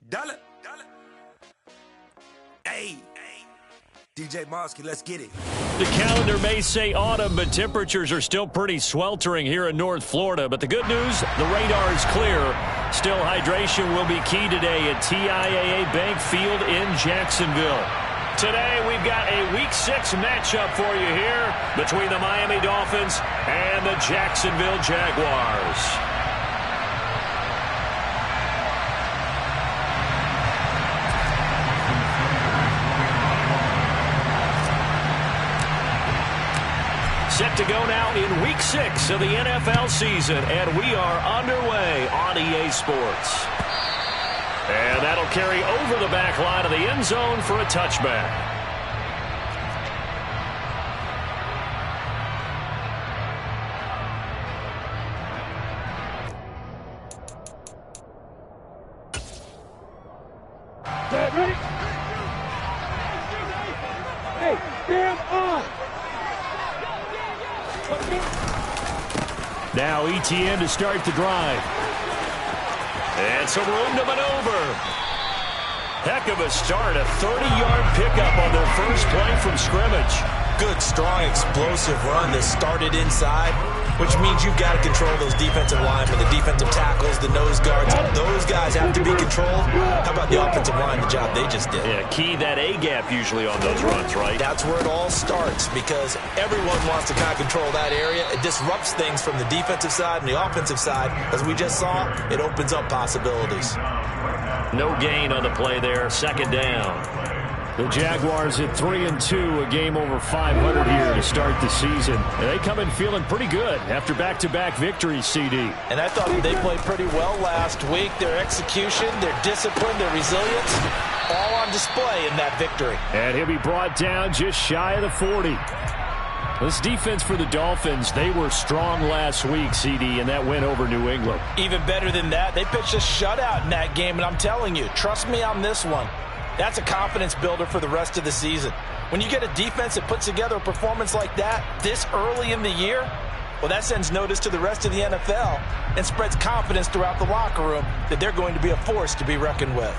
Dollar. Hey. DJ Mosky, let's get it. The calendar may say autumn, but temperatures are still pretty sweltering here in North Florida. But the good news, the radar is clear. Still, hydration will be key today at TIAA Bank Field in Jacksonville. Today, we've got a Week 6 matchup for you here between the Miami Dolphins and the Jacksonville Jaguars. Set to go now in Week 6 of the NFL season, and we are underway on EA Sports. And that'll carry over the back line of the end zone for a touchback. Ready? Hey, damn on! Now ETN to start the drive. And some room to maneuver. Heck of a start, a 30-yard pickup on their first play from scrimmage. Good, strong, explosive run that started inside, which means you've got to control those defensive linemen, the defensive tackles, the nose guards. Those guys have to be controlled. How about the offensive line, the job they just did? Yeah, key that A-gap usually on those runs, right? That's where it all starts because everyone wants to kind of control that area. It disrupts things from the defensive side and the offensive side. As we just saw, it opens up possibilities. No gain on the play there, second down. The Jaguars at 3-2, a game over 500 here to start the season. And they come in feeling pretty good after back-to-back victories, CD. And I thought they played pretty well last week. Their execution, their discipline, their resilience, all on display in that victory. And he'll be brought down just shy of the 40. This defense for the Dolphins, they were strong last week, CD, and that win over New England. Even better than that, they pitched a shutout in that game, and I'm telling you, trust me on this one. That's a confidence builder for the rest of the season. When you get a defense that puts together a performance like that this early in the year, well, that sends notice to the rest of the NFL and spreads confidence throughout the locker room that they're going to be a force to be reckoned with.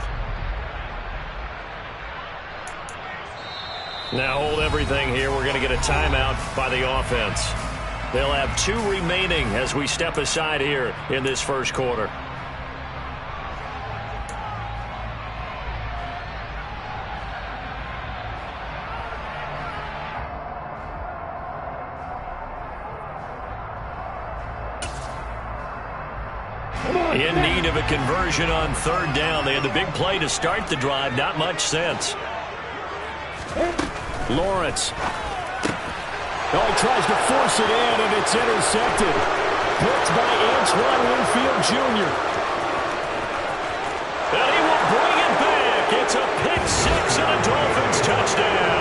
Now hold everything here. We're going to get a timeout by the offense. They'll have 2 remaining as we step aside here in this first quarter. In need of a conversion on third down. They had the big play to start the drive. Not much sense. Lawrence. Oh, he tries to force it in, and it's intercepted. Picked by Antoine Winfield Jr. And he will bring it back. It's a pick 6 and a Dolphins touchdown.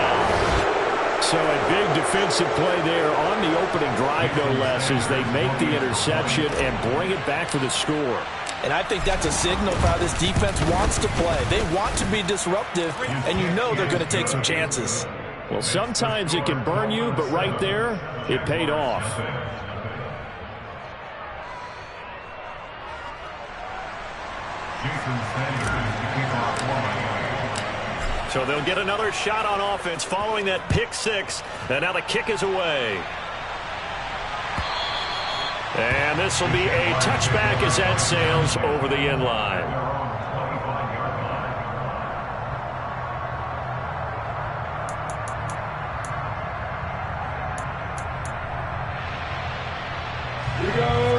So a big defensive play there on the opening drive, no less, as they make the interception and bring it back for the score. And I think that's a signal for how this defense wants to play. They want to be disruptive, and you know they're going to take some chances. Well, sometimes it can burn you, but right there, it paid off. So they'll get another shot on offense following that pick 6, and now the kick is away. And this will be a touchback as that sails over the end line.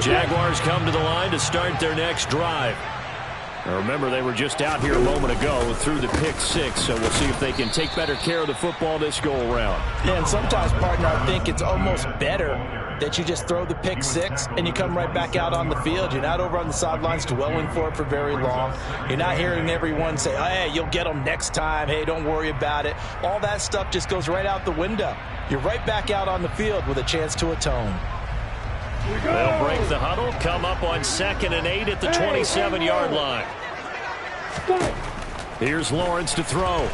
Jaguars come to the line to start their next drive. Now remember, they were just out here a moment ago through the pick 6, so we'll see if they can take better care of the football this go-around. Yeah, and sometimes, partner, I think it's almost better that you just throw the pick 6 and you come right back out on the field. You're not over on the sidelines dwelling for it for very long. You're not hearing everyone say, oh, hey, you'll get them next time. Hey, don't worry about it. All that stuff just goes right out the window. You're right back out on the field with a chance to atone. They'll break the huddle, come up on 2nd and 8 at the 27-yard line. Here's Lawrence to throw.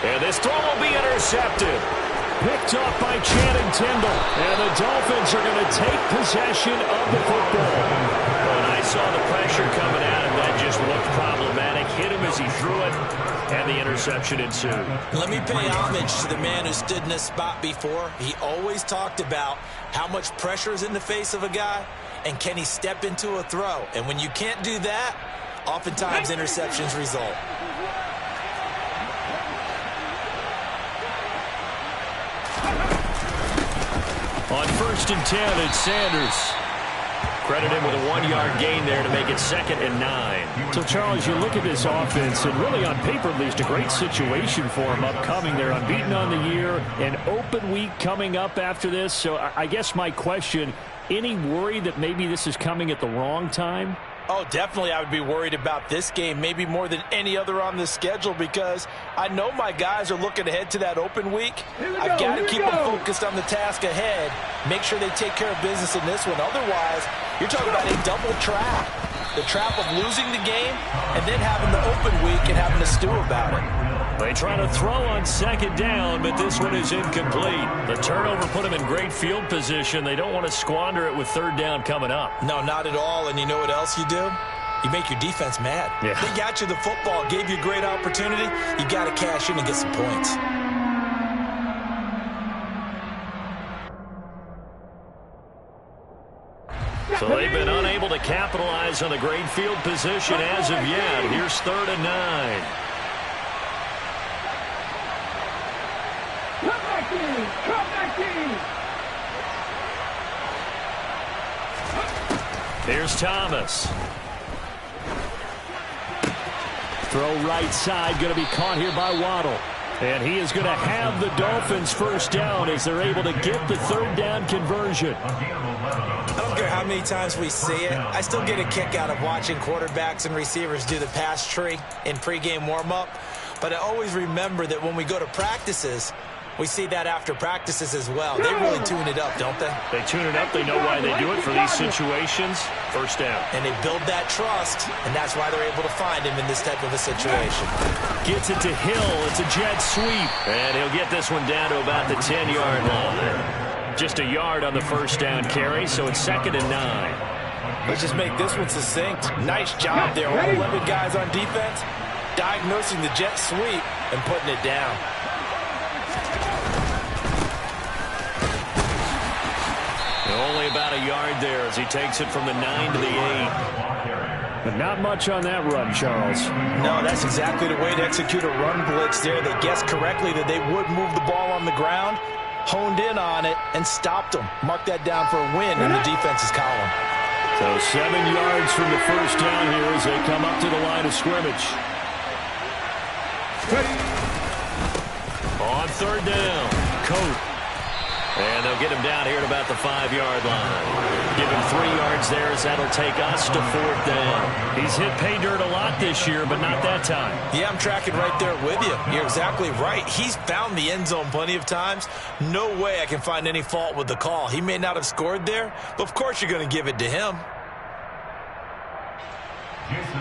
And this throw will be intercepted. Picked off by Channing Tindall. And the Dolphins are going to take possession of the football. When I saw the pressure coming at him, that just looked problematic. Hit him as he threw it, and the interception ensued. Let me pay homage to the man who stood in this spot before. He always talked about how much pressure is in the face of a guy, and can he step into a throw. And when you can't do that, oftentimes interceptions result. On 1st and 10, it's Sanders. Credit him with a 1-yard gain there to make it 2nd and 9. So, Charles, you look at this offense, and really on paper, at least, a great situation for them upcoming. They're unbeaten on the year, an open week coming up after this. So I guess my question, any worry that maybe this is coming at the wrong time? Oh, definitely I would be worried about this game, maybe more than any other on the schedule, because I know my guys are looking ahead to that open week. I've got to keep them focused on the task ahead, make sure they take care of business in this one. Otherwise, you're talking about a double trap. The trap of losing the game and then having the open week and having to stew about it. They try to throw on 2nd down, but this one is incomplete. The turnover put them in great field position. They don't want to squander it with 3rd down coming up. No, not at all. And you know what else you do? You make your defense mad. Yeah. They got you the football, gave you a great opportunity. You got to cash in and get some points. So they've been unable to capitalize on the great field position as of yet. Here's 3rd and 9. Come back in! Come back in! Here's Thomas. Throw right side, going to be caught here by Waddle. And he is going to have the Dolphins 1st down as they're able to get the 3rd down conversion. I don't care how many times we see it. I still get a kick out of watching quarterbacks and receivers do the pass tree in pregame warm-up. But I always remember that when we go to practices, we see that after practices as well. They really tune it up, don't they? They tune it up. They know why they do it for these situations. 1st down. And they build that trust, and that's why they're able to find him in this type of a situation. Gets it to Hill. It's a jet sweep. And he'll get this one down to about the 10-yard line. Just a yard on the 1st down carry, so it's 2nd and 9. Let's just make this one succinct. Nice job there. All 11 guys on defense, diagnosing the jet sweep and putting it down. Only about a yard there as he takes it from the 9 to the 8. But not much on that run, Charles. No, that's exactly the way to execute a run blitz there. They guessed correctly that they would move the ball on the ground, honed in on it, and stopped them. Mark that down for a win in the defense's column. So 7 yards from the 1st down here as they come up to the line of scrimmage. On 3rd down, Coat. And they'll get him down here at about the 5-yard line. Give him 3 yards there as that'll take us to 4th down. He's hit pay dirt a lot this year, but not that time. Yeah, I'm tracking right there with you. You're exactly right. He's found the end zone plenty of times. No way I can find any fault with the call. He may not have scored there, but of course you're going to give it to him.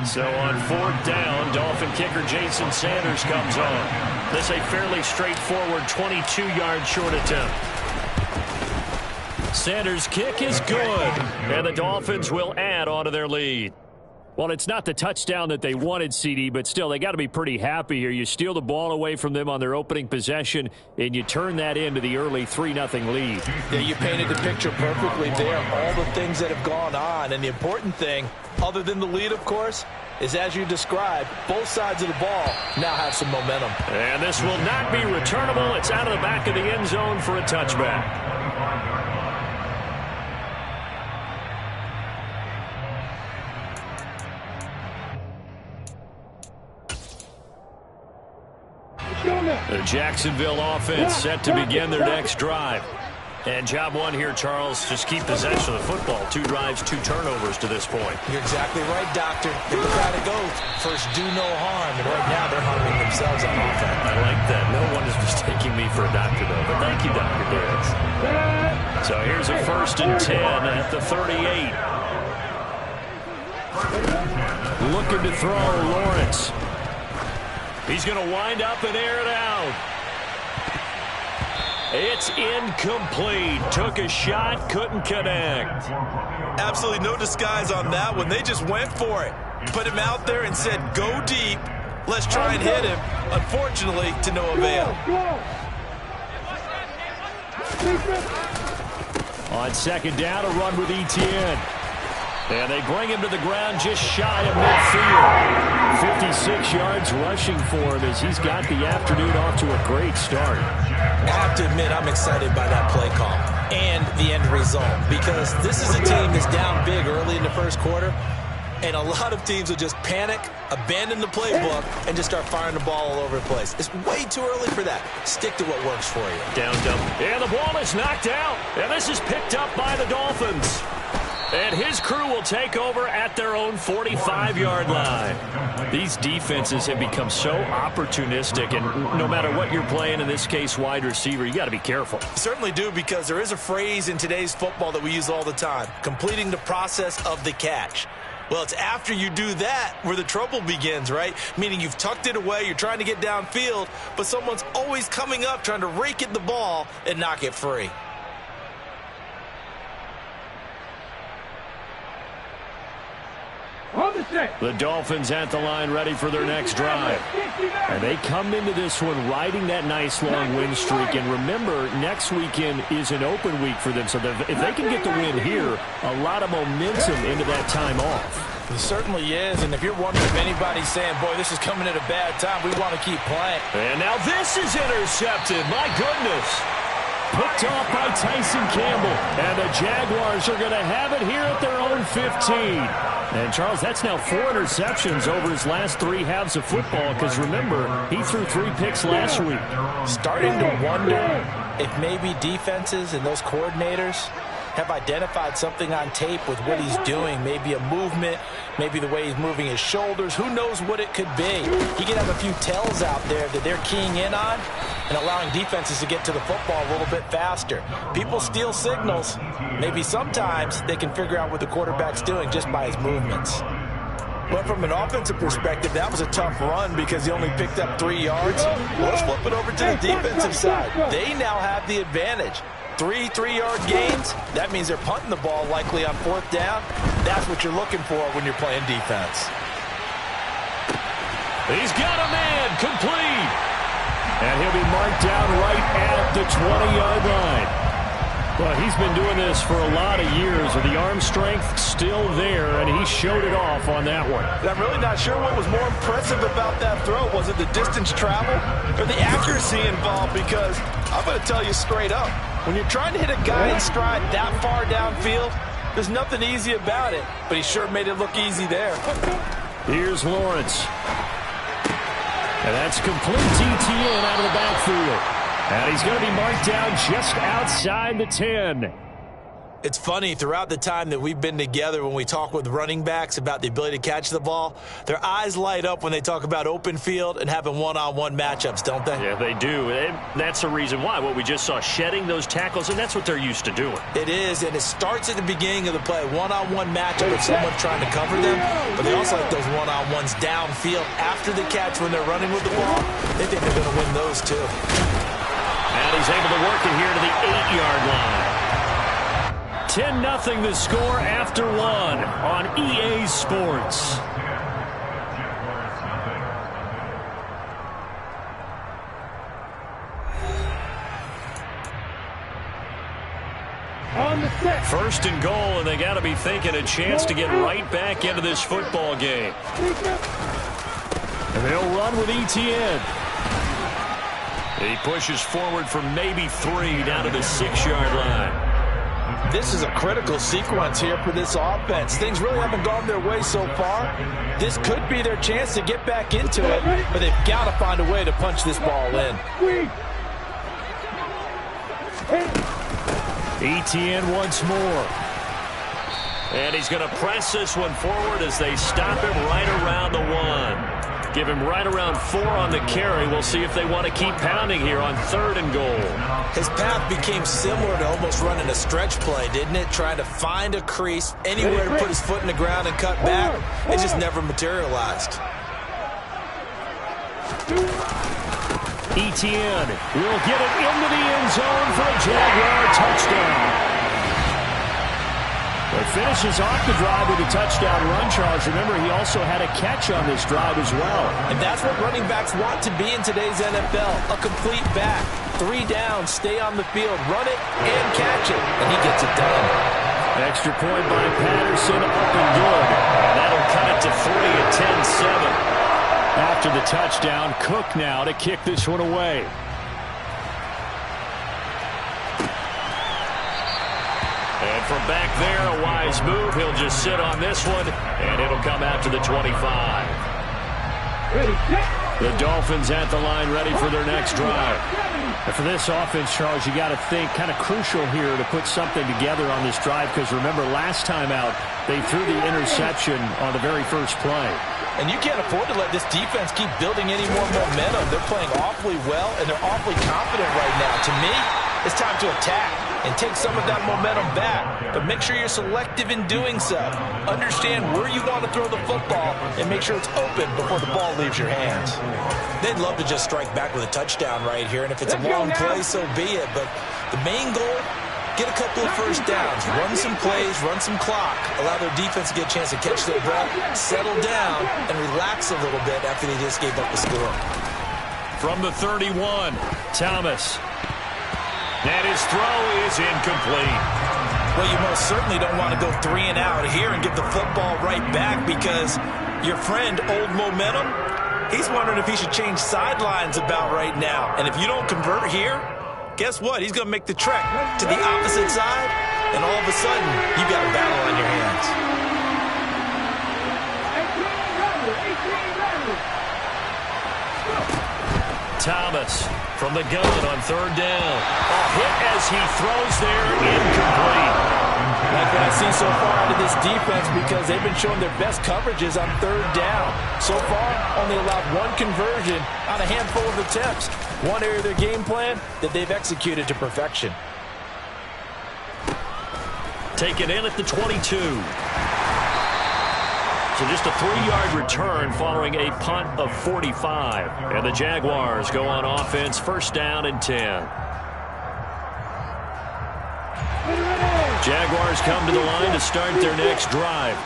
So on 4th down, Dolphin kicker Jason Sanders comes on. This a fairly straightforward 22-yard short attempt. Sanders' kick is good, and the Dolphins will add on to their lead. Well, it's not the touchdown that they wanted, CD, but still, they got to be pretty happy here. You steal the ball away from them on their opening possession, and you turn that into the early 3-0 lead. Yeah, you painted the picture perfectly there. All the things that have gone on, and the important thing, other than the lead, of course, is as you described, both sides of the ball now have some momentum. And this will not be returnable. It's out of the back of the end zone for a touchback. The Jacksonville offense set to begin their next drive. And job one here, Charles, just keep possession of the football. 2 drives, 2 turnovers to this point. You're exactly right, Doctor. Hippocratic oath. First, do no harm. And right now, they're harming themselves on offense. I like that. No one is mistaking me for a doctor, though. But thank you, Dr. Diggs. So here's a 1st and 10 at the 38. Looking to throw, Lawrence. He's going to wind up and air it out. It's incomplete. Took a shot, couldn't connect. Absolutely no disguise on that one. They just went for it. put him out there and said, go deep. Let's try and hit him. Unfortunately, to no avail. On second down, a run with Etienne. And they bring him to the ground just shy of midfield. 56 yards rushing for him as he's got the afternoon off to a great start. I have to admit, I'm excited by that play call and the end result, because this is a team that's down big early in the first quarter, and a lot of teams will just panic, abandon the playbook, and just start firing the ball all over the place. It's way too early for that. Stick to what works for you. Down, dump. And the ball is knocked out. And this is picked up by the Dolphins. And his crew will take over at their own 45-yard line. These defenses have become so opportunistic, and no matter what you're playing, in this case wide receiver, you got to be careful. You certainly do, because there is a phrase in today's football that we use all the time, completing the process of the catch. Well, it's after you do that where the trouble begins, right? Meaning you've tucked it away, you're trying to get downfield, but someone's always coming up trying to rake at the ball and knock it free. The Dolphins at the line, ready for their next drive. And they come into this one riding that nice long win streak. And remember, next weekend is an open week for them. So if they can get the win here, a lot of momentum into that time off. It certainly is. And if you're wondering if anybody's saying, boy, this is coming at a bad time, we want to keep playing. And now this is intercepted. My goodness. Picked off by Tyson Campbell. And the Jaguars are going to have it here at their own 15. And, Charles, that's now 4 interceptions over his last 3 halves of football, because, remember, he threw 3 picks last week. Starting to wonder if maybe defenses and those coordinators have identified something on tape with what he's doing. Maybe a movement, maybe the way he's moving his shoulders. Who knows what it could be? He could have a few tells out there that they're keying in on and allowing defenses to get to the football a little bit faster. People steal signals. Maybe sometimes they can figure out what the quarterback's doing just by his movements. But from an offensive perspective, that was a tough run because he only picked up 3 yards. Well, let's flip it over to the defensive side. They now have the advantage. 3 3-yard gains, that means they're punting the ball likely on 4th down. That's what you're looking for when you're playing defense. He's got a man, complete. And he'll be marked down right at the 20-yard line. Well, he's been doing this for a lot of years with the arm strength still there, and he showed it off on that one. I'm really not sure what was more impressive about that throw. Was it the distance traveled or the accuracy involved? Because I'm going to tell you straight up, when you're trying to hit a guy in stride that far downfield, there's nothing easy about it, but he sure made it look easy there. Here's Lawrence. And that's complete Etienne out of the backfield. And he's going to be marked down just outside the 10. It's funny, throughout the time that we've been together, when we talk with running backs about the ability to catch the ball, their eyes light up when they talk about open field and having one-on-one matchups, don't they? Yeah, they do. And that's the reason why. What we just saw, shedding those tackles, and that's what they're used to doing. It is, and it starts at the beginning of the play. One-on-one matchup with someone trying to cover them, but they also like those one-on-ones downfield after the catch when they're running with the ball. They think they're going to win those, too. And he's able to work it here to the 8-yard line. 10-0 the score after 1 on EA Sports. On the set. 1st and goal, and they got to be thinking a chance to get right back into this football game. And they'll run with Etienne. He pushes forward from maybe 3 down to the 6-yard line. This is a critical sequence here for this offense. Things really haven't gone their way so far. This could be their chance to get back into it, but they've got to find a way to punch this ball in. Etienne once more. And he's going to press this one forward as they stop him right around the 1. Give him right around 4 on the carry. We'll see if they want to keep pounding here on 3rd and goal. His path became similar to almost running a stretch play, didn't it? Trying to find a crease, anywhere to put his foot in the ground and cut back. It just never materialized. Etienne will get it into the end zone for a Jaguar touchdown. The finishes off the drive with a touchdown run, Charles. Remember, he also had a catch on this drive as well. And that's what running backs want to be in today's NFL, a complete back. 3 downs, stay on the field, run it, and catch it. And he gets it done. Extra point by Patterson, up and good. That'll cut it to 3 at 10-7. After the touchdown, Cook now to kick this one away. And from back there, a wise move. He'll just sit on this one, and it'll come out to the 25. The Dolphins at the line, ready for their next drive. And for this offense, Charles, you got to think kind of crucial here to put something together on this drive, because remember, last time out, they threw the interception on the very first play. And you can't afford to let this defense keep building any more momentum. They're playing awfully well, and they're awfully confident right now. To me, it's time to attack and take some of that momentum back. But make sure you're selective in doing so. Understand where you want to throw the football and make sure it's open before the ball leaves your hands. They'd love to just strike back with a touchdown right here, and if it's a long play, so be it. But the main goal, get a couple of first downs, run some plays, run some clock, allow their defense to get a chance to catch their breath, settle down, and relax a little bit after they just gave up the score. From the 31, Thomas. And his throw is incomplete. Well, you most certainly don't want to go 3 and out here and give the football right back, because your friend, Old Momentum, he's wondering if he should change sidelines about right now. And if you don't convert here, guess what? He's going to make the trek to the opposite side, and all of a sudden, you've got a battle on your hands. Thomas from the gun on 3rd down. A hit as he throws there, incomplete. Like what I see so far out of this defense, because they've been showing their best coverages on 3rd down. So far, only allowed 1 conversion on a handful of attempts. One area of their game plan that they've executed to perfection. Taken in at the 22. So just a 3-yard return following a punt of 45. And the Jaguars go on offense, 1st down and 10. Jaguars come to the line to start their next drive.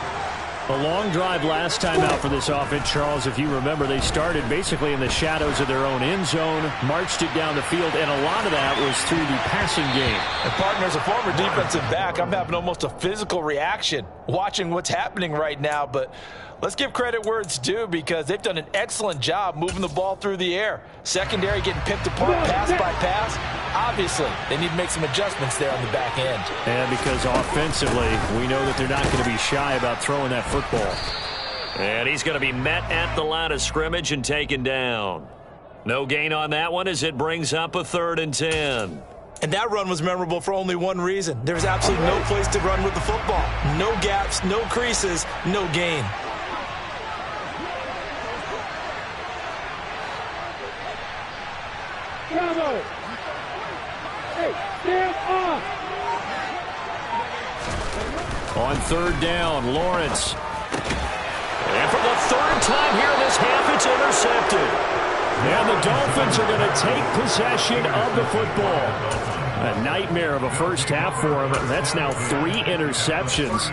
A long drive last time out for this offense, Charles. If you remember, they started basically in the shadows of their own end zone, marched it down the field, and a lot of that was through the passing game. And partner, as a former defensive back, I'm having almost a physical reaction watching what's happening right now. But let's give credit where it's due, because they've done an excellent job moving the ball through the air. Secondary getting picked apart pass by pass. Obviously, they need to make some adjustments there on the back end. And because offensively, we know that they're not going to be shy about throwing that football. And he's going to be met at the line of scrimmage and taken down. No gain on that one as it brings up a 3rd and 10. And that run was memorable for only one reason. There's absolutely no place to run with the football. No gaps, no creases, no gain. Bravo! Hey, stand off! On 3rd down, Lawrence. And for the 3rd time here in this half, it's intercepted. And the Dolphins are going to take possession of the football. A nightmare of a first half for him. That's now 3 interceptions.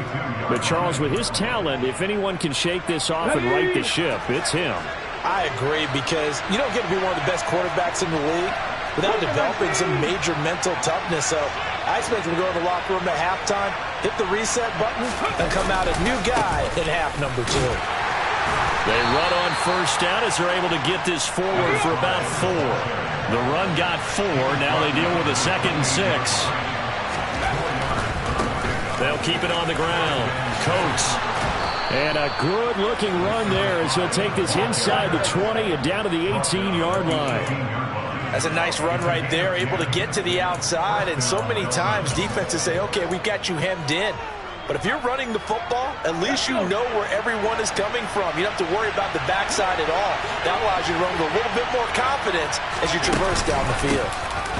But Charles, with his talent, if anyone can shake this off and right the ship, it's him. I agree, because you don't get to be one of the best quarterbacks in the league without developing some major mental toughness. So I expect him to go in the locker room at halftime, hit the reset button, and come out a new guy in half number 2. They run on 1st down as they're able to get this forward for about 4. The run got 4. Now they deal with a 2nd and 6. They'll keep it on the ground. Coates. And a good-looking run there as he'll take this inside the 20 and down to the 18-yard line. That's a nice run right there, able to get to the outside. And so many times defenses say, okay, we've got you hemmed in. But if you're running the football, at least you know where everyone is coming from. You don't have to worry about the backside at all. That allows you to run with a little bit more confidence as you traverse down the field.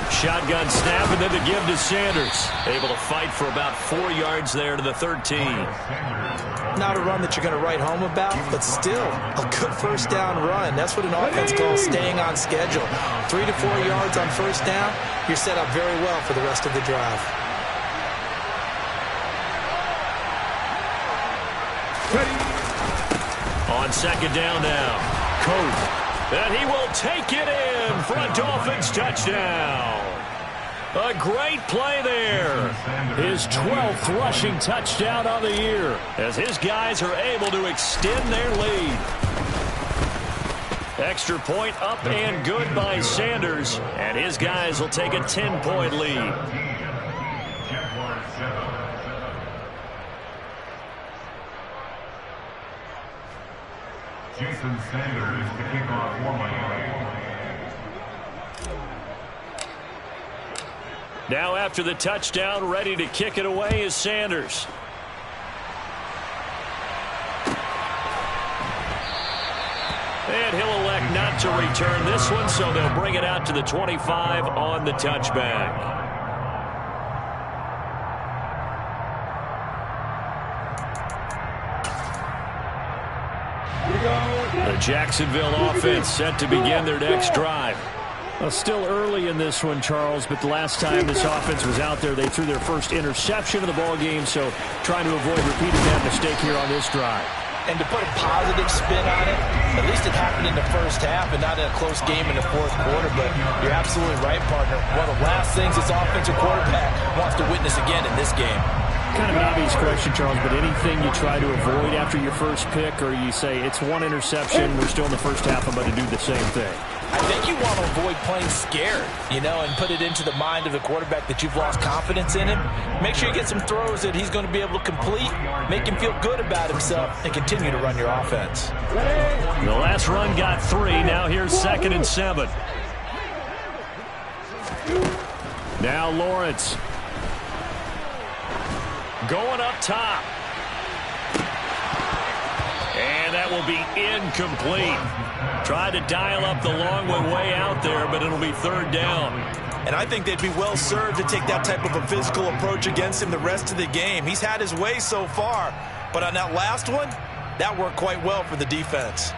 Shotgun snap, and then the give to Sanders. Able to fight for about 4 yards there to the 13. Not a run that you're going to write home about, but still a good 1st down run. That's what an offense calls staying on schedule. 3 to 4 yards on 1st down, you're set up very well for the rest of the drive. On second down now, Cope, and he will take it in for a Dolphins touchdown. A great play there. His 12th rushing touchdown of the year as his guys are able to extend their lead. Extra point up and good by Sanders, and his guys will take a 10-point lead. Jason Sanders to kick off for Miami. Now after the touchdown, ready to kick it away is Sanders. And he'll elect not to return this one, so they'll bring it out to the 25 on the touchback. The Jacksonville offense set to begin their next drive. Well, still early in this one, Charles, but the last time this offense was out there, they threw their first interception of the ball game, so trying to avoid repeating that mistake here on this drive. And to put a positive spin on it, at least it happened in the first half and not in a close game in the fourth quarter, but you're absolutely right, partner. One of the last things this offensive quarterback wants to witness again in this game. Kind of an obvious question, Charles, but anything you try to avoid after your first pick, or you say it's one interception, we're still in the first half, I'm going to do the same thing? I think you want to avoid playing scared, and put it into the mind of the quarterback that you've lost confidence in him. Make sure you get some throws that he's going to be able to complete, make him feel good about himself, and continue to run your offense. The last run got 3. Now here's 2nd and 7. Now Lawrence. Going up top. And that will be incomplete. Tried to dial up the long one way out there, but it'll be 3rd down. And I think they'd be well served to take that type of a physical approach against him the rest of the game. He's had his way so far, but on that last one, that worked quite well for the defense.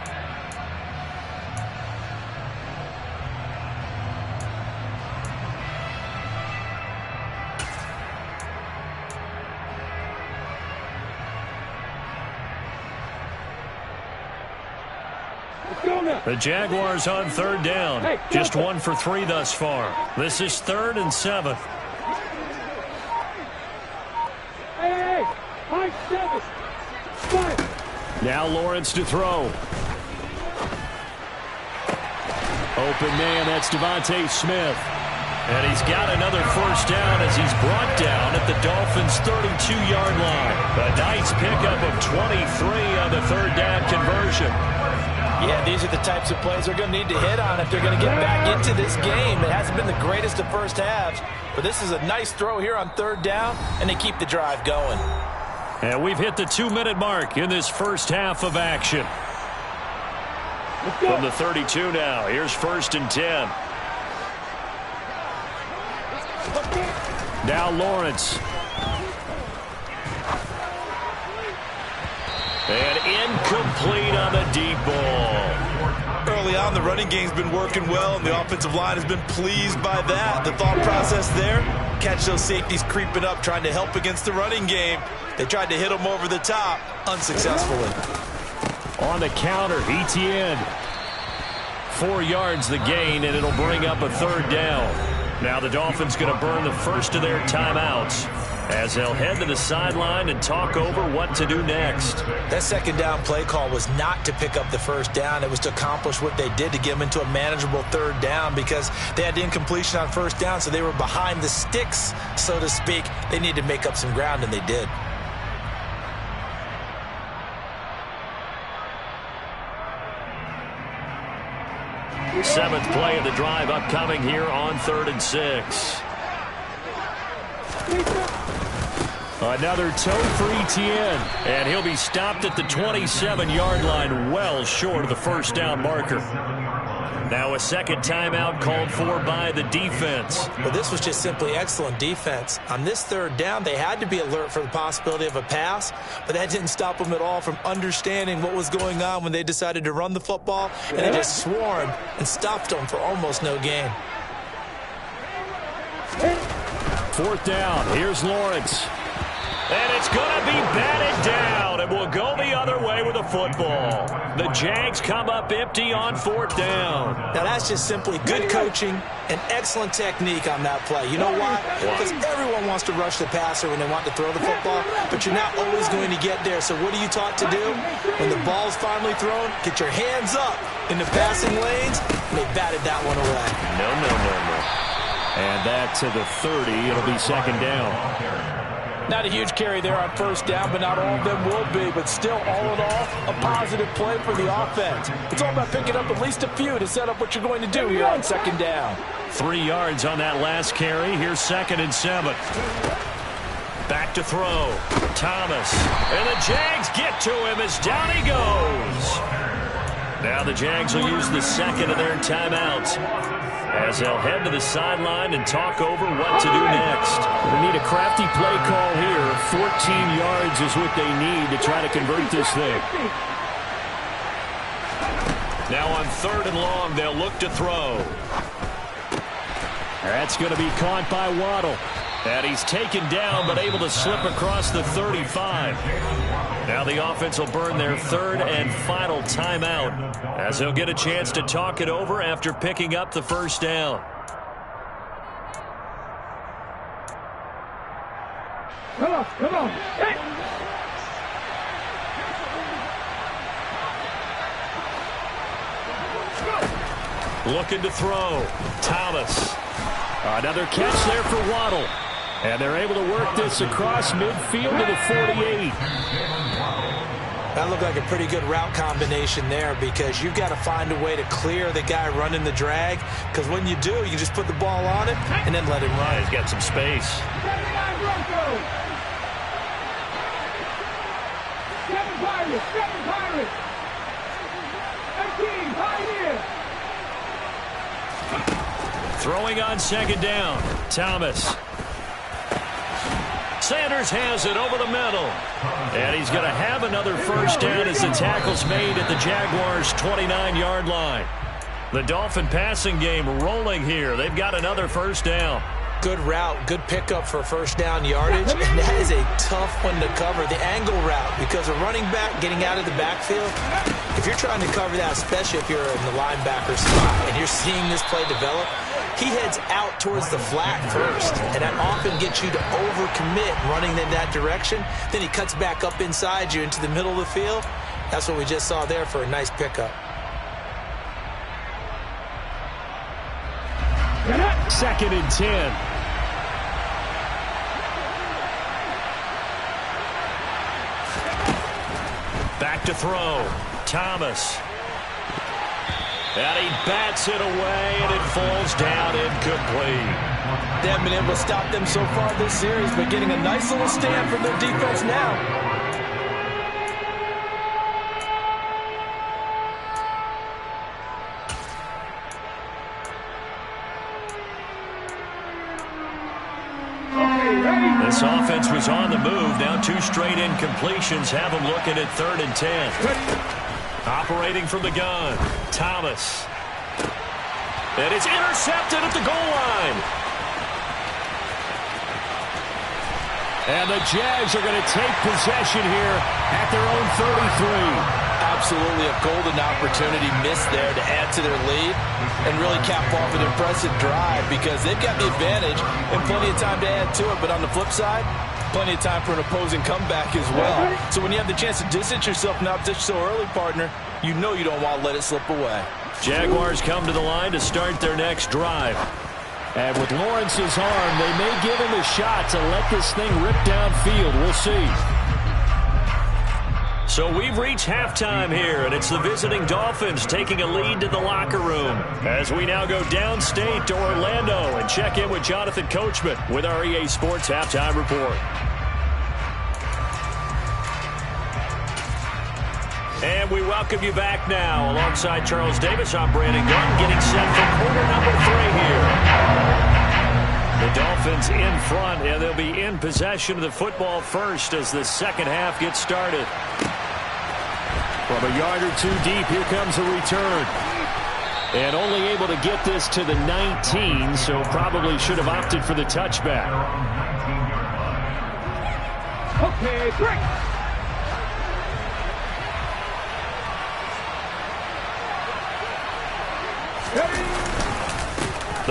The Jaguars on 3rd down. Just 1 for 3 thus far. This is 3rd and 7. Hey, Mike 7. Now Lawrence to throw. Open man, that's Devontae Smith. And he's got another first down as he's brought down at the Dolphins' 32-yard line. A nice pickup of 23 on the 3rd down conversion. Yeah, these are the types of plays they're going to need to hit on if they're going to get back into this game. It hasn't been the greatest of first halves, but this is a nice throw here on 3rd down, and they keep the drive going. And we've hit the 2-minute mark in this first half of action. From the 32 now, here's 1st and 10. Now Lawrence. And incomplete on the deep ball. Early on, the running game's been working well, and the offensive line has been pleased by that. The thought process there, catch those safeties creeping up, trying to help against the running game. They tried to hit them over the top, unsuccessfully. On the counter, Etienne. 4 yards the gain, and it'll bring up a 3rd down. Now the Dolphins going to burn the first of their timeouts as they'll head to the sideline and talk over what to do next. That 2nd down play call was not to pick up the 1st down. It was to accomplish what they did to get them into a manageable 3rd down because they had incompletion on 1st down, so they were behind the sticks, so to speak. They needed to make up some ground, and they did. Seventh play of the drive upcoming here on 3rd and 6. Another toe for Etienne, and he'll be stopped at the 27-yard line, well short of the 1st down marker. Now a 2nd timeout called for by the defense. But this was just simply excellent defense. On this 3rd down, they had to be alert for the possibility of a pass, but that didn't stop them at all from understanding what was going on when they decided to run the football, and they just swarmed and stopped them for almost no gain. 4th down, here's Lawrence. And it's going to be batted down. It will go the other the football. The Jags come up empty on 4th down. Now, that's just simply good coaching and excellent technique on that play. You know why? Because everyone wants to rush the passer when they want to throw the football, but you're not always going to get there. So what are you taught to do? When the ball's finally thrown, get your hands up in the passing lanes, and they batted that one away. No. And that to the 30. It'll be 2nd down. Not a huge carry there on 1st down, but not all of them will be. But still, all in all, a positive play for the offense. It's all about picking up at least a few to set up what you're going to do here on 2nd down. 3 yards on that last carry. Here's 2nd and 7. Back to throw. Thomas. And the Jags get to him as down he goes. Now the Jags will use the 2nd of their timeouts, as they'll head to the sideline and talk over what to do next. They need a crafty play call here. 14 yards is what they need to try to convert this thing. Now on 3rd and long, they'll look to throw. That's going to be caught by Waddle. And he's taken down, but able to slip across the 35. Now the offense will burn their 3rd and final timeout, as they'll get a chance to talk it over after picking up the 1st down. Come on. Hey. Looking to throw. Thomas. Another catch there for Waddle. And they're able to work this across midfield to the 48. That looked like a pretty good route combination there, because you've got to find a way to clear the guy running the drag, because when you do, you just put the ball on him and then let him run. He's got some space. 7 Pirates. 18, Pioneer. Throwing on 2nd down. Thomas. Sanders has it over the middle. And he's going to have another 1st down as the tackle's made at the Jaguars' 29-yard line. The Dolphin passing game rolling here. They've got another 1st down. Good route, good pickup for 1st down yardage, and that is a tough one to cover, the angle route, because a running back getting out of the backfield, if you're trying to cover that, especially if you're in the linebacker spot and you're seeing this play develop, he heads out towards the flat first, and that often gets you to overcommit running in that direction. Then he cuts back up inside you into the middle of the field. That's what we just saw there for a nice pickup. 2nd and 10. Back to throw. Thomas. And he bats it away, and it falls down incomplete. They haven't been able to stop them so far this series, but getting a nice little stand from their defense now. This offense was on the move. Now 2 straight incompletions have them looking at 3rd and 10. Operating from the gun, Thomas. And it's intercepted at the goal line. And the Jags are going to take possession here at their own 33. Absolutely a golden opportunity missed there to add to their lead and really cap off an impressive drive, because they've got the advantage and plenty of time to add to it. But on the flip side, plenty of time for an opposing comeback as well. So when you have the chance to distance yourself from opposition so early, partner, you know you don't want to let it slip away. Jaguars come to the line to start their next drive. And with Lawrence's arm, they may give him a shot to let this thing rip downfield. We'll see. So we've reached halftime here, and it's the visiting Dolphins taking a lead to the locker room, as we now go downstate to Orlando and check in with Jonathan Coachman with our EA Sports Halftime Report. And we welcome you back now. Alongside Charles Davis, I'm Brandon Gunn, getting set for quarter number 3 here. The Dolphins in front, and they'll be in possession of the football first as the second half gets started. From a yard or 2 deep, here comes a return. And only able to get this to the 19, so probably should have opted for the touchback. Okay, break.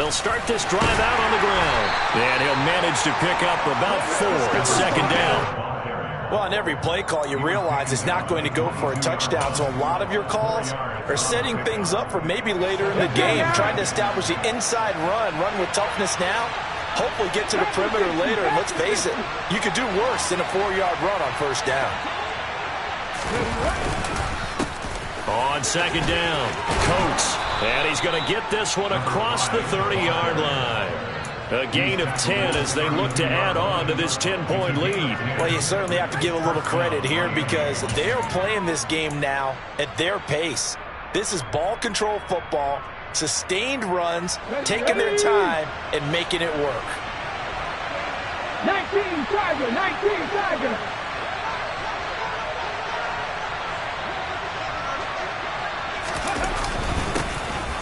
They'll start this drive out on the ground. And he'll manage to pick up about 4 at second down. Well, on every play call, you realize it's not going to go for a touchdown. So a lot of your calls are setting things up for maybe later in the game, trying to establish the inside run with toughness now. Hopefully get to the perimeter later, and let's face it, you could do worse than a 4-yard run on first down. On second down, Coates. And he's going to get this one across the 30-yard line. A gain of 10 as they look to add on to this 10-point lead. Well, you certainly have to give a little credit here because they're playing this game now at their pace. This is ball control football, sustained runs, taking their time, and making it work. 19 Tiger.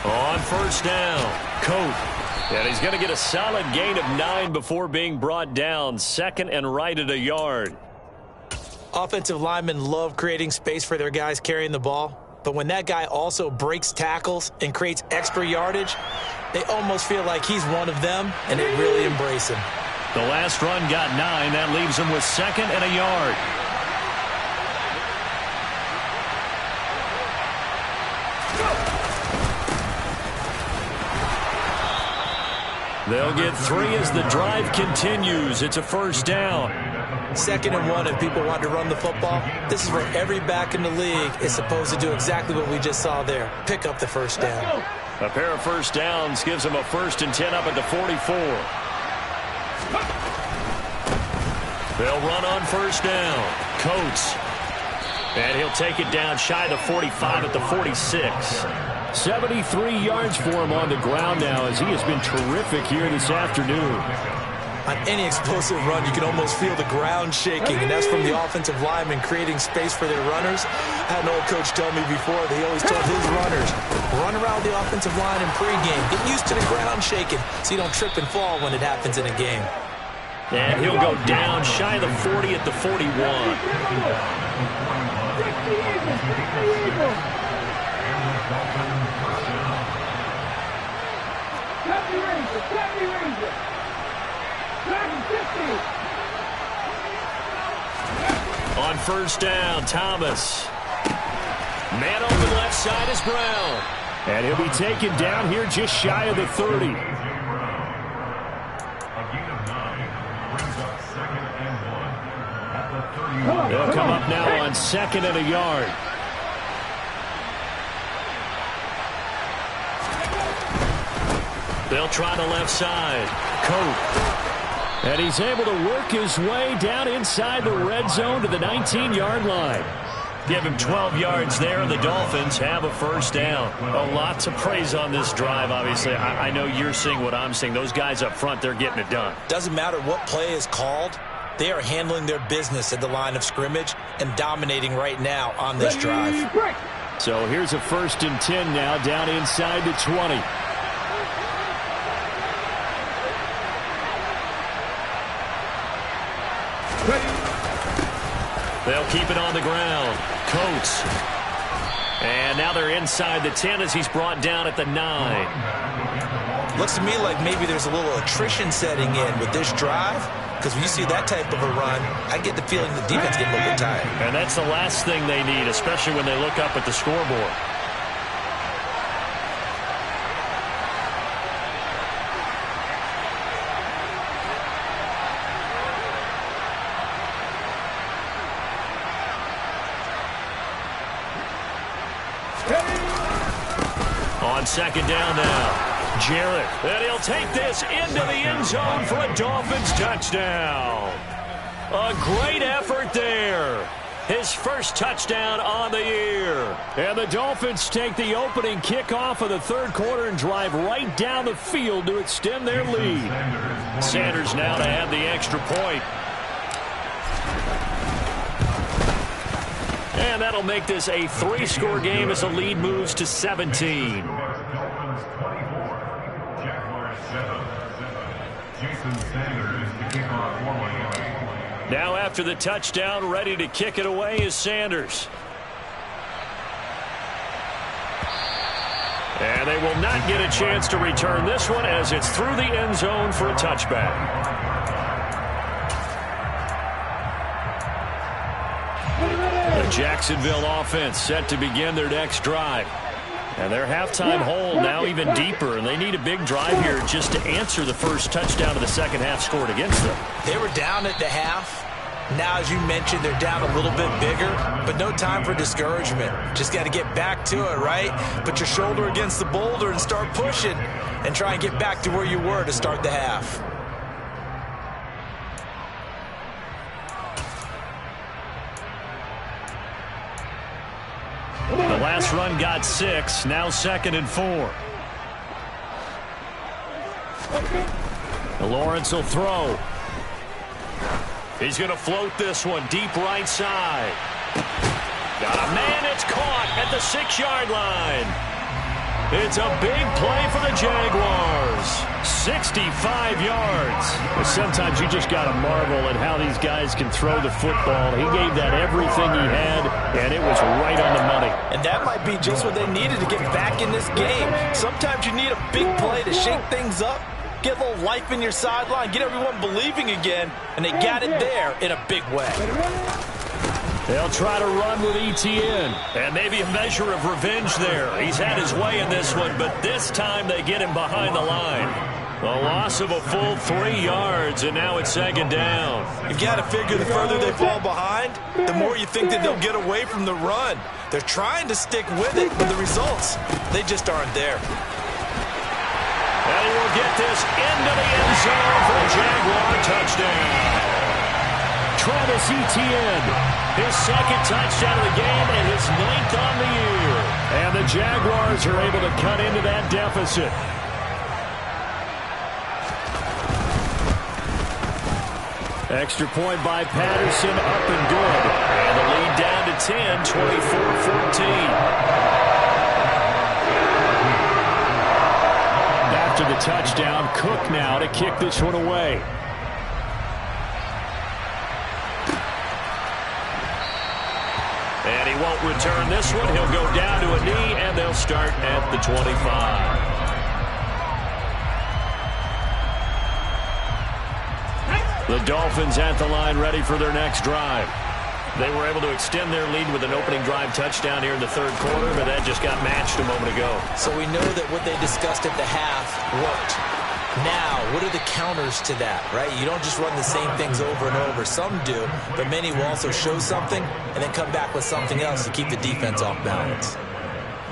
On first down, Coates. And he's going to get a solid gain of 9 before being brought down. Second and right at a yard. Offensive linemen love creating space for their guys carrying the ball. But when that guy also breaks tackles and creates extra yardage, they almost feel like he's one of them, and they really embrace him. The last run got 9. That leaves him with second and a yard. They'll get 3 as the drive continues. It's a first down. 2nd and 1 if people want to run the football. This is where every back in the league is supposed to do exactly what we just saw there. Pick up the first down. A pair of first downs gives them a 1st and 10 up at the 44. They'll run on first down. Coates. And he'll take it down shy of the 45 at the 46. 73 yards for him on the ground now as he has been terrific here this afternoon. On any explosive run, you can almost feel the ground shaking, and that's from the offensive linemen creating space for their runners. I had an old coach tell me before, they always told his runners, run around the offensive line in pregame. Get used to the ground shaking so you don't trip and fall when it happens in a game. And he'll go down shy of the 40 at the 41. On first down, Thomas. Man open left side is Brown. And he'll be taken down here just shy of the 30. A gain of 9 brings up 2nd and 1 at the 30. They'll come up now on 2nd and a yard. They'll try the left side. Coates. And he's able to work his way down inside the red zone to the 19-yard line. Give him 12 yards there, and the Dolphins have a first down. A lot to praise on this drive, obviously. I know you're seeing what I'm seeing. Those guys up front, they're getting it done. Doesn't matter what play is called. They are handling their business at the line of scrimmage and dominating right now on this drive. So here's a 1st and 10 now down inside the 20. They'll keep it on the ground. Coates. And now they're inside the 10 as he's brought down at the 9. Looks to me like maybe there's a little attrition setting in with this drive, because when you see that type of a run, I get the feeling the defense getting a little bit tired. And that's the last thing they need, especially when they look up at the scoreboard. On second down now, Jarrett. And he'll take this into the end zone for a Dolphins touchdown. A great effort there. His first touchdown on the year. And the Dolphins take the opening kickoff of the 3rd quarter and drive right down the field to extend their lead. Sanders now to add the extra point. And that'll make this a 3-score game as the lead moves to 17. Dolphins 24, Jaguars 7. Jason Sanders to kick off for Miami. Now after the touchdown, ready to kick it away is Sanders. And they will not get a chance to return this one as it's through the end zone for a touchback. The Jacksonville offense set to begin their next drive. And their halftime hole now even deeper, and they need a big drive here just to answer the first touchdown of the second half scored against them. They were down at the half. Now, as you mentioned, they're down a little bit bigger, but no time for discouragement. Just got to get back to it, right? Put your shoulder against the boulder and start pushing and try and get back to where you were to start the half. The last run got 6, now 2nd and 4. Lawrence will throw. He's going to float this one deep right side. Got a man, it's caught at the 6-yard line. It's a big play for the Jaguars. 65 yards. Sometimes you just got to marvel at how these guys can throw the football. He gave that everything he had, and it was right on the money. And that might be just what they needed to get back in this game. Sometimes you need a big play to shake things up, get a little life in your sideline, get everyone believing again, and they got it there in a big way. They'll try to run with Etienne, and maybe a measure of revenge there. He's had his way in this one, but this time they get him behind the line. A loss of a full 3 yards, and now it's 2nd down. You've got to figure the further they fall behind, the more you think that they'll get away from the run. They're trying to stick with it, but the results, they just aren't there. And he will get this into the end zone for a Jaguar touchdown. Travis Etienne, his 2nd touchdown of the game and his 9th on the year. And the Jaguars are able to cut into that deficit. Extra point by Patterson, up and good. And the lead down to 10, 24-14. After the touchdown, Cook now to kick this one away. And he won't return this one. He'll go down to a knee, and they'll start at the 25. The Dolphins at the line ready for their next drive. They were able to extend their lead with an opening drive touchdown here in the 3rd quarter, but that just got matched a moment ago. So we know that what they discussed at the half worked. Now, what are the counters to that, right? You don't just run the same things over and over. Some do, but many will also show something and then come back with something else to keep the defense off balance.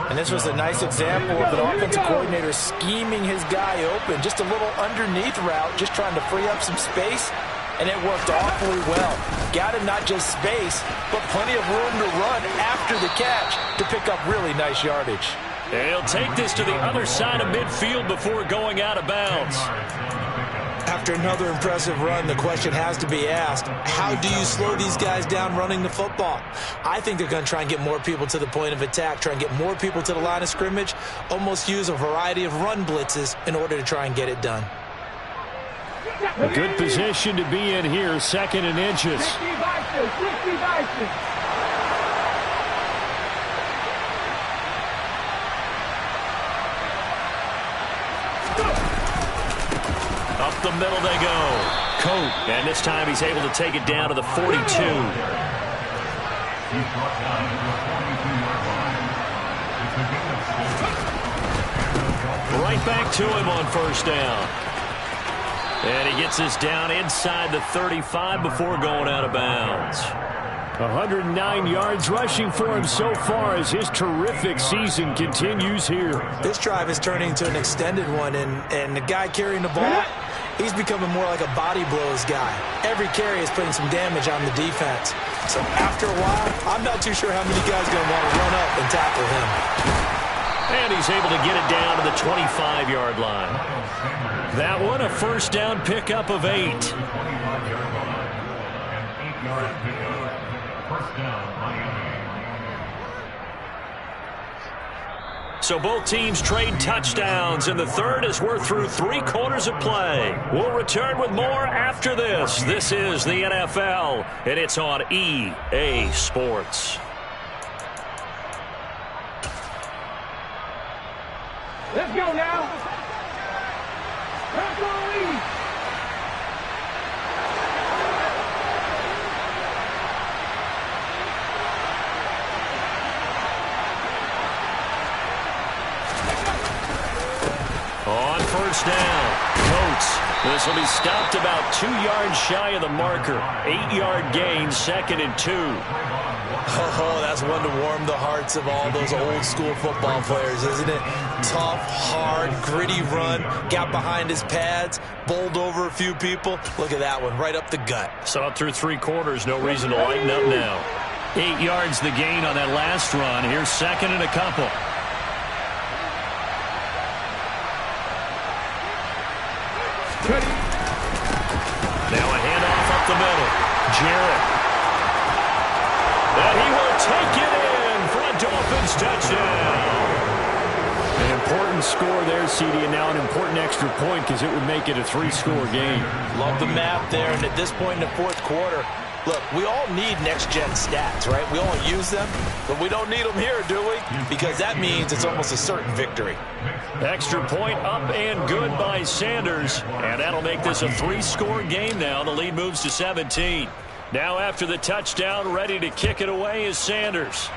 And this was a nice example of an offensive coordinator scheming his guy open. Just a little underneath route, just trying to free up some space, and it worked awfully well. Got him not just space, but plenty of room to run after the catch to pick up really nice yardage. And he'll take this to the other side of midfield before going out of bounds. After another impressive run, the question has to be asked, how do you slow these guys down running the football? I think they're going to try and get more people to the point of attack, try and get more people to the line of scrimmage, almost use a variety of run blitzes in order to try and get it done. A good position to be in here, 2nd and inches. Up the middle they go. Coat, and this time he's able to take it down to the 42. Right back to him on 1st down. And he gets this down inside the 35 before going out of bounds. 109 yards rushing for him so far as his terrific season continues here. This drive is turning into an extended one, and the guy carrying the ball, he's becoming more like a body blows guy. Every carry is putting some damage on the defense. So after a while, I'm not too sure how many guys are going to want to run up and tackle him. And he's able to get it down to the 25-yard line. That one, a 1st down pickup of 8. So both teams trade touchdowns, and the 3rd as we're through 3 quarters of play. We'll return with more after this. This is the NFL, and it's on EA Sports. On first down, Coates. This will be stopped about 2 yards shy of the marker. 8-yard gain, 2nd and 2. Oh, that's one to warm the hearts of all those old school football players, isn't it? Tough, hard, gritty run. Got behind his pads, bowled over a few people. Look at that one, right up the gut. Saw it through 3 quarters. No reason to lighten up now. 8 yards the gain on that last run. Here's 2nd and a couple. Now a handoff up the middle. Jarrett. And he will take it in for a Dolphins touchdown. An important score there, CD, and now an important extra point because it would make it a 3-score game. Love the map there, and at this point in the 4th quarter, look, we all need next-gen stats, right? We all use them, but we don't need them here, do we? Because that means it's almost a certain victory. Extra point up and good by Sanders, and that'll make this a 3-score game now. The lead moves to 17. Now after the touchdown, ready to kick it away is Sanders.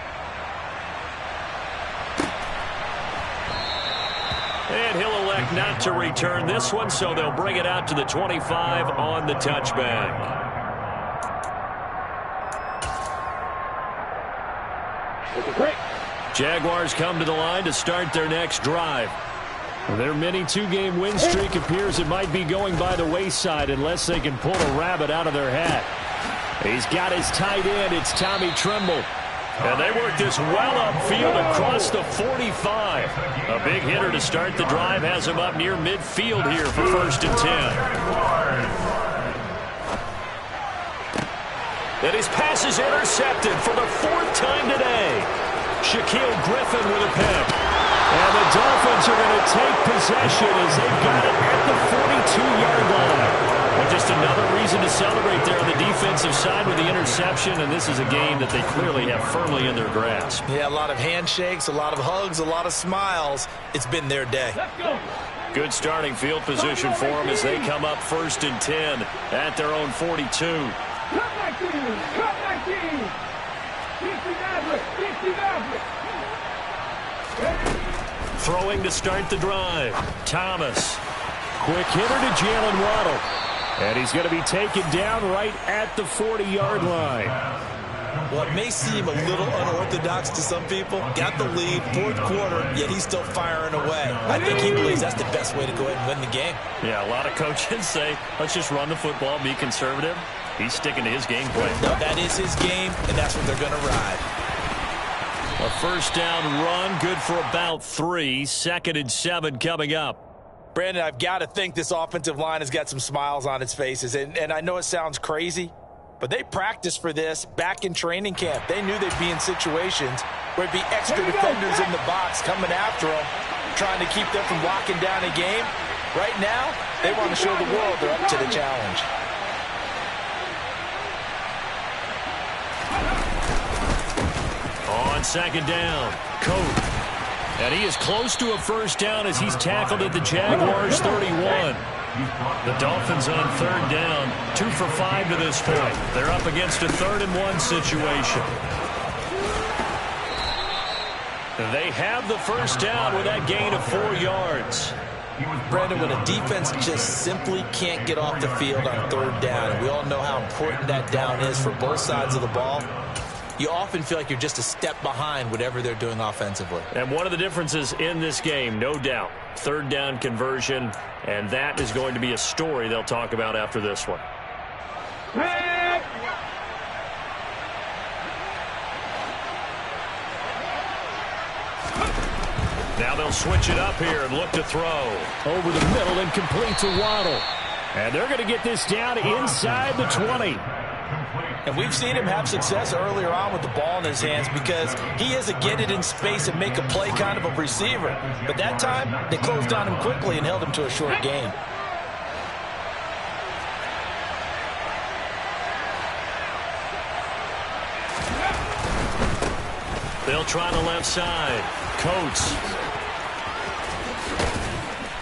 And he'll elect not to return this one, so they'll bring it out to the 25 on the touchback. Jaguars come to the line to start their next drive. Their mini 2-game win streak appears it might be going by the wayside unless they can pull a rabbit out of their hat. He's got his tight end. It's Tommy Tremble. And they work this well upfield across the 45. A big hitter to start the drive has him up near midfield here for 1st and 10. And his pass is intercepted for the 4th time today. Shaquille Griffin with a pick. And the Dolphins are going to take possession as they've got it at the 42-yard line. Well, just another reason to celebrate there on the defensive side with the interception, and this is a game that they clearly have firmly in their grasp. Yeah, a lot of handshakes, a lot of hugs, a lot of smiles. It's been their day. Good starting field position for them as they come up 1st and 10 at their own 42. Cut my team! Cut my team! 59! Throwing to start the drive. Thomas. Quick hitter to Jalen Waddle. And he's going to be taken down right at the 40-yard line. Well, it may seem a little unorthodox to some people. Got the lead, 4th quarter, yet he's still firing away. I think he believes that's the best way to go ahead and win the game. Yeah, a lot of coaches say, let's just run the football, be conservative. He's sticking to his game plan. No, that is his game, and that's what they're going to ride. A 1st down run, good for about 3. 2nd and 7 coming up. Brandon, I've got to think this offensive line has got some smiles on its faces. And I know it sounds crazy, but they practiced for this back in training camp. They knew they'd be in situations where it'd be extra defenders in the box coming after them, trying to keep them from locking down a game. Right now, they want to show the world they're up to the challenge. On 2nd down, Coates. And he is close to a 1st down as he's tackled at the Jaguars' 31. The Dolphins on 3rd down, 2 for 5 to this point. They're up against a 3rd and 1 situation. They have the 1st down with that gain of 4 yards. Brandon, when a defense just simply can't get off the field on 3rd down, and we all know how important that down is for both sides of the ball, you often feel like you're just a step behind whatever they're doing offensively. And one of the differences in this game, no doubt, 3rd down conversion, and that is going to be a story they'll talk about after this one. Now they'll switch it up here and look to throw. Over the middle and complete to Waddle. And they're going to get this down inside the 20. And we've seen him have success earlier on with the ball in his hands because he is a get it in space and make a play kind of a receiver. But that time, they closed on him quickly and held him to a short gain. They'll try the left side. Coates.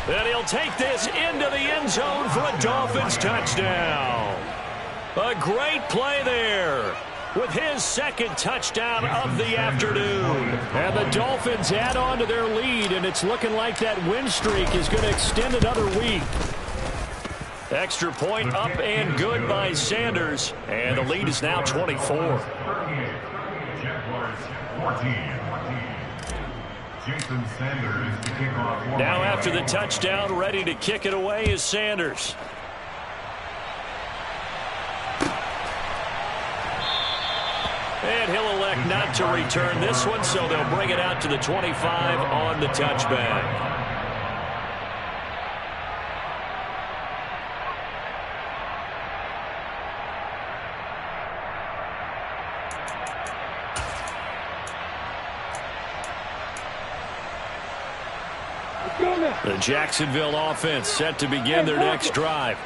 And he'll take this into the end zone for a Dolphins touchdown. A great play there. with his second touchdown of the afternoon. And the Dolphins add on to their lead, and it's looking like that win streak is going to extend another week. Extra point up and good by Sanders, and the lead is now 24. Jaguars 14. Jason Sanders to kick off. Now after the touchdown, ready to kick it away is Sanders. And he'll elect not to return this one, so they'll bring it out to the 25 on the touchback. The Jacksonville offense set to begin their next drive.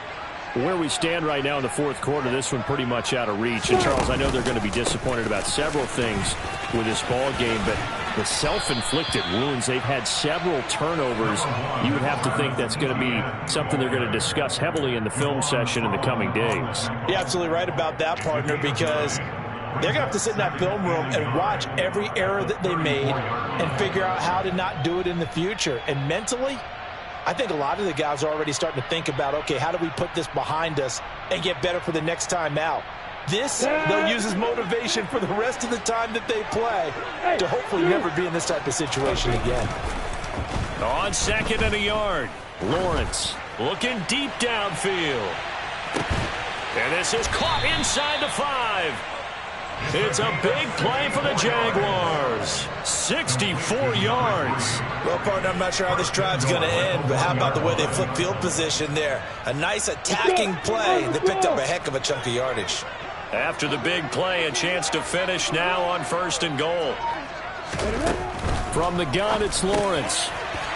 Where we stand right now in the fourth quarter, this one pretty much out of reach. And, Charles, I know they're going to be disappointed about several things with this ball game, but the self-inflicted wounds, they've had several turnovers. You would have to think that's going to be something they're going to discuss heavily in the film session in the coming days. You're absolutely right about that, partner, because they're going to have to sit in that film room and watch every error that they made and figure out how to not do it in the future. And mentally, I think a lot of the guys are already starting to think about, okay, how do we put this behind us and get better for the next time out? This, they'll use as motivation for the rest of the time that they play to hopefully never be in this type of situation again. On second and a yard, Lawrence looking deep downfield. And this is caught inside the 5. It's a big play for the Jaguars. 64 yards. Well, partner, I'm not sure how this drive's going to end, but how about the way they flip field position there? A nice attacking play that picked up a heck of a chunk of yardage. After the big play, a chance to finish now on 1st and goal. From the gun, it's Lawrence.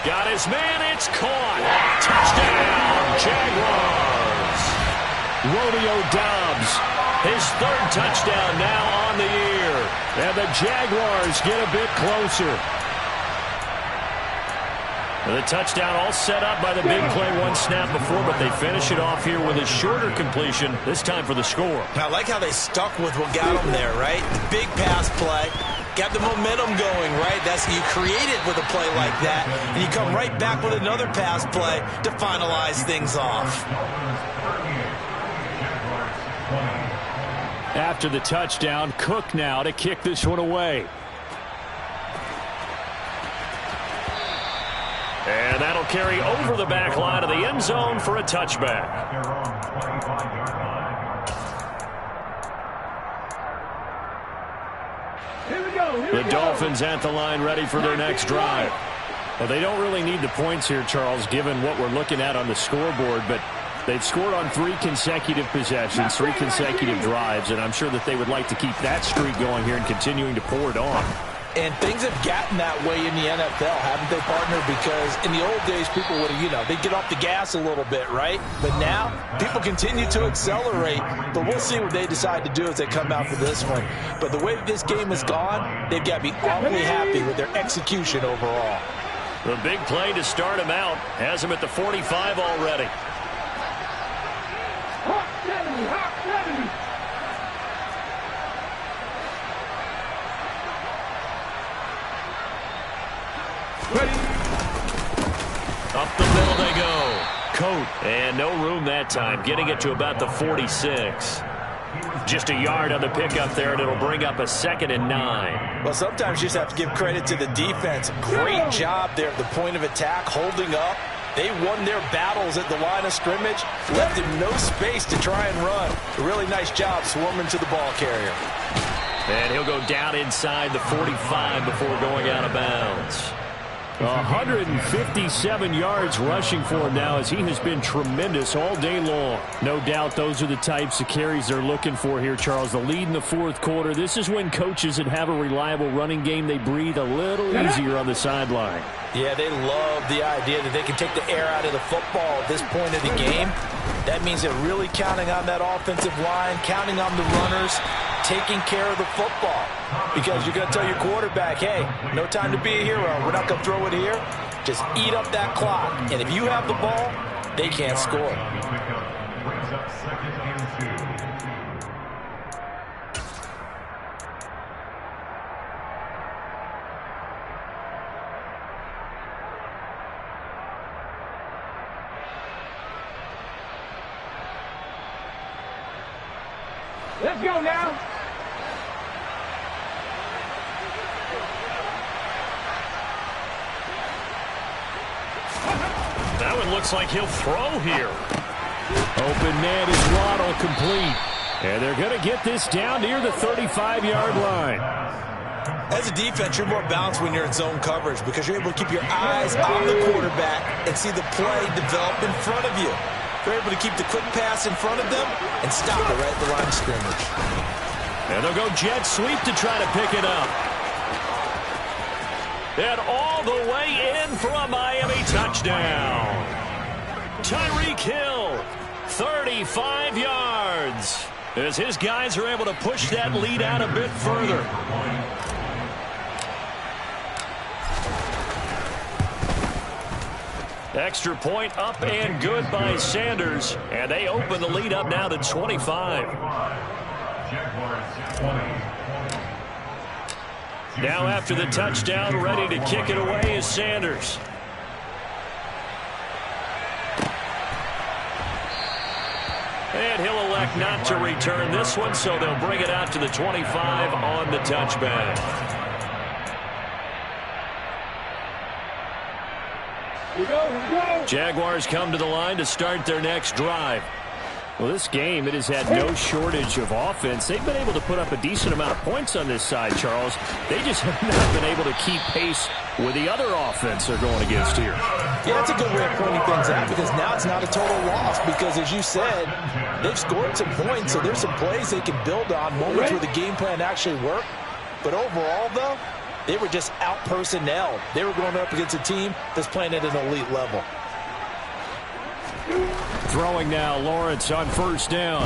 Got his man, it's caught. Touchdown, Jaguars. Romeo Doubs. His 3rd touchdown now on the year. And the Jaguars get a bit closer. The touchdown all set up by the big play one snap before, but they finish it off here with a shorter completion, this time for the score. I like how they stuck with what got them there, right? The big pass play. Got the momentum going, right? That's you create it with a play like that, and you come right back with another pass play to finalize things off. After the touchdown, Cook now to kick this one away. And that'll carry over the back line of the end zone for a touchback. The Dolphins at the line ready for their next drive. Well, they don't really need the points here, Charles, given what we're looking at on the scoreboard, but they've scored on 3 consecutive possessions, 3 consecutive drives, and I'm sure that they would like to keep that streak going here and continuing to pour it on. And things have gotten that way in the NFL, haven't they, partner? Because in the old days, people would, they'd get off the gas a little bit, right? But now, people continue to accelerate, but we'll see what they decide to do as they come out for this one. But the way this game has gone, they've got to be awfully happy with their execution overall. The big play to start him out has him at the 45 already. Up the middle they go. Coat, and no room that time, getting it to about the 46. Just a yard on the pickup there, and it'll bring up a 2nd and 9. Well, sometimes you just have to give credit to the defense. Great job there at the point of attack, holding up. They won their battles at the line of scrimmage, left him no space to try and run. A really nice job swarming to the ball carrier. And he'll go down inside the 45 before going out of bounds. 157 yards rushing for him now, as he has been tremendous all day long. No doubt those are the types of carries they're looking for here, Charles. The lead in the fourth quarter. This is when coaches that have a reliable running game, they breathe a little easier on the sideline. Yeah, they love the idea that they can take the air out of the football at this point of the game. That means they're really counting on that offensive line, counting on the runners, taking care of the football. Because you're going to tell your quarterback, hey, no time to be a hero. We're not going to throw it here. Just eat up that clock. And if you have the ball, they can't score. Let's go now. That one looks like he'll throw here. Open man is Waddle, complete. And they're going to get this down near the 35-yard line. As a defense, you're more balanced when you're in zone coverage because you're able to keep your eyes on the quarterback and see the play develop in front of you. You're able to keep the quick pass in front of them and stop it right at the line of scrimmage. And they'll go jet sweep to try to pick it up. And all the way in for a Miami touchdown. Tyreek Hill, 35 yards. As his guys are able to push that lead out a bit further. Extra point up and good by Sanders. And they open the lead up now to 25. Now after the touchdown, ready to kick it away is Sanders. And he'll elect not to return this one, so they'll bring it out to the 25 on the touchback. Jaguars come to the line to start their next drive. Well, this game, it has had no shortage of offense. They've been able to put up a decent amount of points on this side, Charles. They just have not been able to keep pace with the other offense they're going against here. Yeah, that's a good way of pointing things out because now it's not a total loss because, as you said, they've scored some points, so there's some plays they can build on, moments where the game plan actually worked. But overall, though, they were just out-personnelled. They were going up against a team that's playing at an elite level. Throwing now, Lawrence on first down.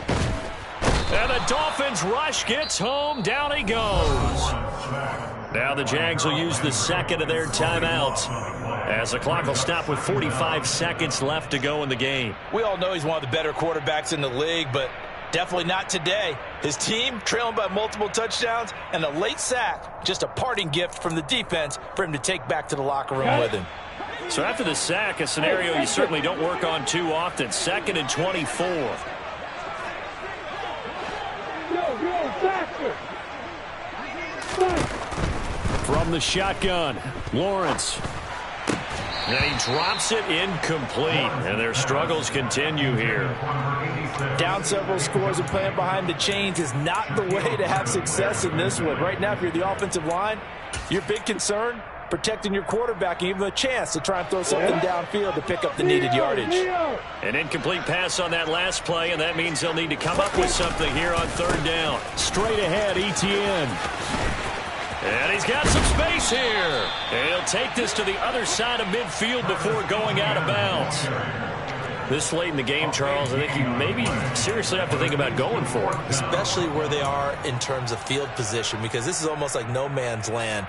And the Dolphins rush gets home. Down he goes. Now the Jags will use the second of their timeouts as the clock will stop with 45 seconds left to go in the game. We all know he's one of the better quarterbacks in the league, but definitely not today. His team trailing by multiple touchdowns and a late sack, just a parting gift from the defense for him to take back to the locker room with him. So after the sack, a scenario you certainly don't work on too often. 2nd and 24. From the shotgun, Lawrence. And he drops it incomplete. And their struggles continue here. Down several scores and playing behind the chains is not the way to have success in this one. Right now, if you're the offensive line, your big concern, protecting your quarterback and give him a chance to try and throw something downfield to pick up the needed yardage. An incomplete pass on that last play, and that means they'll need to come up with something here on 3rd down. Straight ahead, Etienne. And he's got some space here. And he'll take this to the other side of midfield before going out of bounds. This late in the game, Charles, I think you maybe seriously have to think about going for it. Especially where they are in terms of field position, because this is almost like no man's land.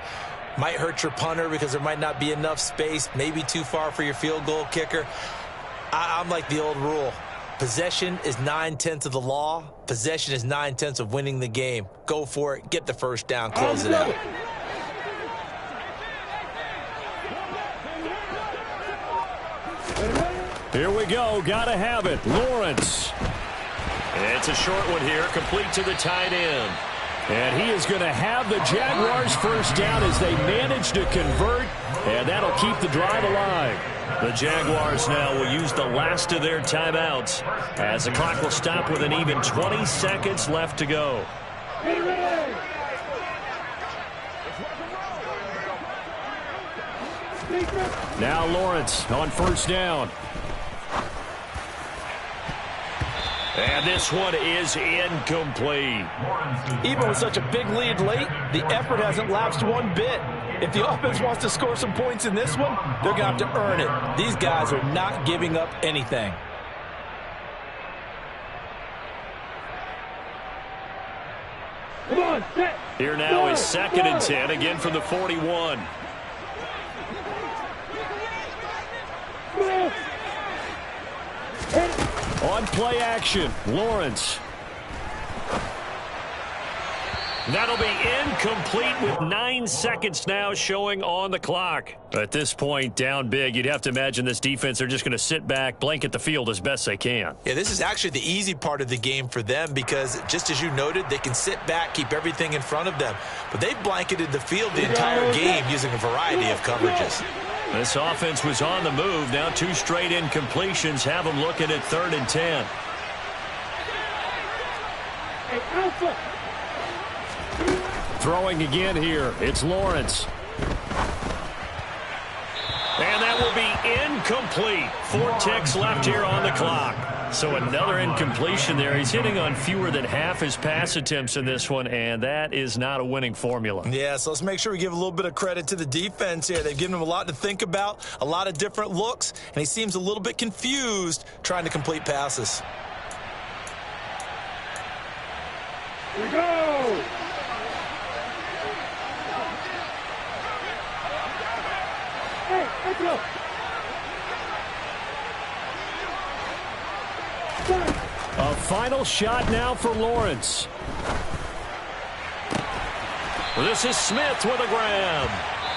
Might hurt your punter because there might not be enough space, maybe too far for your field goal kicker. I'm like the old rule. Possession is 9/10 of the law. Possession is 9/10 of winning the game. Go for it. Get the first down. Close it out. Here we go. Gotta have it. Lawrence. It's a short one here, complete to the tight end. And he is going to have the Jaguars first down as they manage to convert, and that'll keep the drive alive. The Jaguars now will use the last of their timeouts as the clock will stop with an even 20 seconds left to go. Now Lawrence on first down. And this one is incomplete. Even with such a big lead late, the effort hasn't lapsed one bit. If the offense wants to score some points in this one, they're going to have to earn it. These guys are not giving up anything. Come on, set. Here now is 2nd and 10, again from the 41. On play action, Lawrence. That'll be incomplete with 9 seconds now showing on the clock. At this point, down big, you'd have to imagine this defense, they're just going to sit back, blanket the field as best they can. Yeah, this is actually the easy part of the game for them because, just as you noted, they can sit back, keep everything in front of them. But they've blanketed the field the entire game using a variety of coverages. This offense was on the move. Now 2 straight incompletions have them looking at 3rd and 10. Hey, Alpha. Throwing again here. It's Lawrence. And that will be incomplete. 4 ticks left here on the clock. So another incompletion there. He's hitting on fewer than half his pass attempts in this one, and that is not a winning formula. Yeah, so let's make sure we give a little bit of credit to the defense here. They've given him a lot to think about, a lot of different looks, and he seems a little bit confused trying to complete passes. Here we go. Hey, let's go. A final shot now for Lawrence. Well, this is Smith with a grab.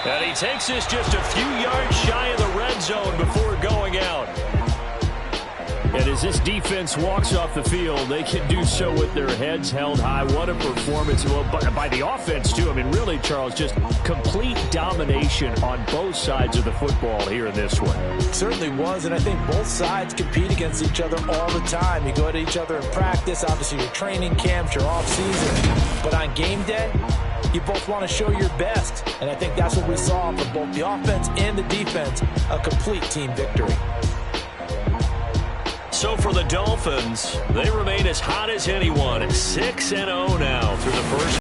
And he takes this just a few yards shy of the red zone before going out. And as this defense walks off the field, they can do so with their heads held high. What a performance. Well, by the offense, too. I mean, really, Charles, just complete domination on both sides of the football here in this one. It certainly was, and I think both sides compete against each other all the time. You go at each other in practice, obviously your training camps, your off-season. But on game day, you both want to show your best. And I think that's what we saw from both the offense and the defense, a complete team victory. So for the Dolphins, they remain as hot as anyone at 6-0 now through the first